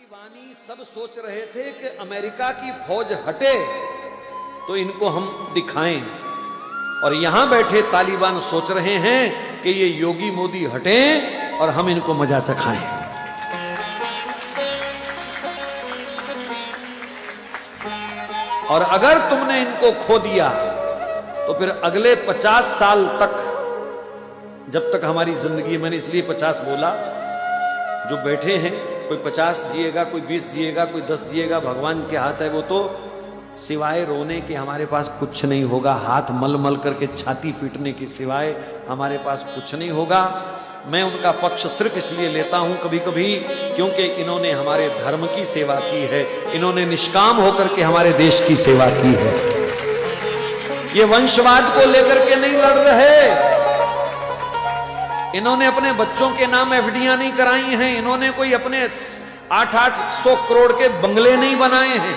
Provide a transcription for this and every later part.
तालिबानी सब सोच रहे थे कि अमेरिका की फौज हटे तो इनको हम दिखाएं, और यहां बैठे तालिबान सोच रहे हैं कि ये योगी मोदी हटें और हम इनको मजा चखाएं। और अगर तुमने इनको खो दिया तो फिर अगले 50 साल तक, जब तक हमारी जिंदगी, मैंने इसलिए 50 बोला, जो बैठे हैं कोई 50 जिएगा, कोई 20 जिएगा, कोई 10 जिएगा, भगवान के हाथ है वो तो। सिवाय रोने के हमारे पास कुछ नहीं होगा, हाथ मल मल करके छाती पीटने के सिवाय हमारे पास कुछ नहीं होगा। मैं उनका पक्ष सिर्फ इसलिए लेता हूं कभी कभी क्योंकि इन्होंने हमारे धर्म की सेवा की है, इन्होंने निष्काम होकर के हमारे देश की सेवा की है। ये वंशवाद को लेकर के नहीं लड़ रहे, इन्होंने अपने बच्चों के नाम एफडीआं नहीं कराई हैं, इन्होंने कोई अपने 800 करोड़ के बंगले नहीं बनाए हैं,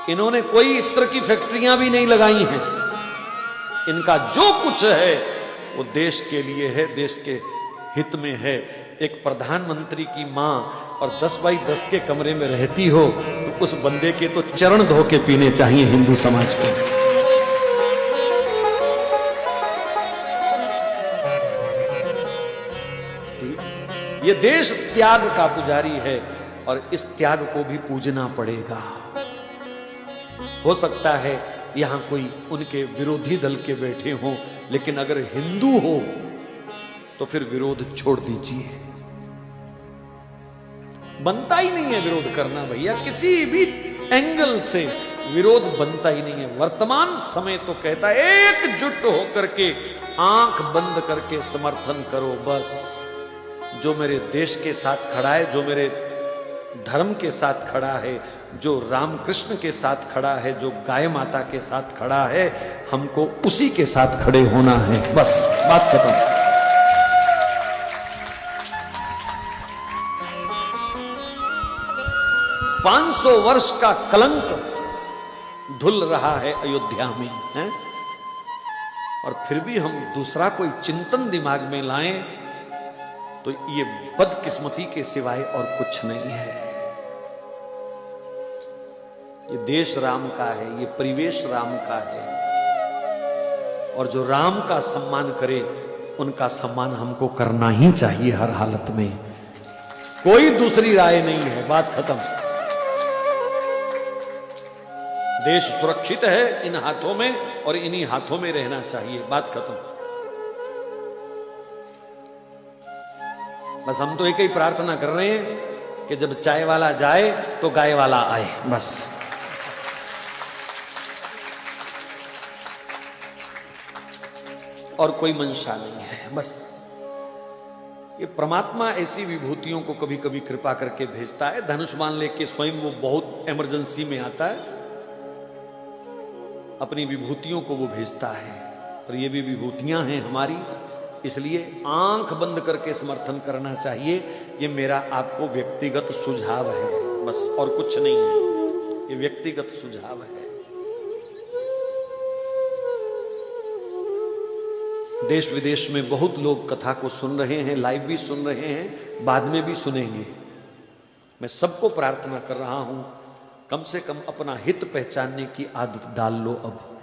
इन्होंने कोई इत्र की फैक्ट्रियां भी नहीं लगाई हैं। इनका जो कुछ है वो देश के लिए है, देश के हित में है। एक प्रधानमंत्री की मां और 10 बाई 10 के कमरे में रहती हो तो उस बंदे के तो चरण धो के पीने चाहिए हिंदू समाज को। ये देश त्याग का पुजारी है और इस त्याग को भी पूजना पड़ेगा। हो सकता है यहां कोई उनके विरोधी दल के बैठे हों, लेकिन अगर हिंदू हो तो फिर विरोध छोड़ दीजिए। बनता ही नहीं है विरोध करना भैया, किसी भी एंगल से विरोध बनता ही नहीं है। वर्तमान समय तो कहता है एकजुट होकर के आंख बंद करके समर्थन करो बस। जो मेरे देश के साथ खड़ा है, जो मेरे धर्म के साथ खड़ा है, जो रामकृष्ण के साथ खड़ा है, जो गाय माता के साथ खड़ा है, हमको उसी के साथ खड़े होना है, बस बात खत्म। 500 वर्ष का कलंक धुल रहा है अयोध्या में है? और फिर भी हम दूसरा कोई चिंतन दिमाग में लाएं तो ये बदकिस्मती के सिवाय और कुछ नहीं है। ये देश राम का है, ये परिवेश राम का है, और जो राम का सम्मान करे उनका सम्मान हमको करना ही चाहिए हर हालत में। कोई दूसरी राय नहीं है, बात खत्म। देश सुरक्षित है इन हाथों में और इन्हीं हाथों में रहना चाहिए, बात खत्म। बस हम तो एक ही प्रार्थना कर रहे हैं कि जब चाय वाला जाए तो गाय वाला आए, बस। और कोई मंशा नहीं है, बस। ये परमात्मा ऐसी विभूतियों को कभी कभी कृपा करके भेजता है। धनुष बाण लेके स्वयं वो बहुत इमरजेंसी में आता है, अपनी विभूतियों को वो भेजता है। और ये भी विभूतियां हैं हमारी, इसलिए आंख बंद करके समर्थन करना चाहिए। ये मेरा आपको व्यक्तिगत सुझाव है, बस, और कुछ नहीं है। ये व्यक्तिगत सुझाव है। देश विदेश में बहुत लोग कथा को सुन रहे हैं, लाइव भी सुन रहे हैं, बाद में भी सुनेंगे। मैं सबको प्रार्थना कर रहा हूं कम से कम अपना हित पहचानने की आदत डाल लो अब।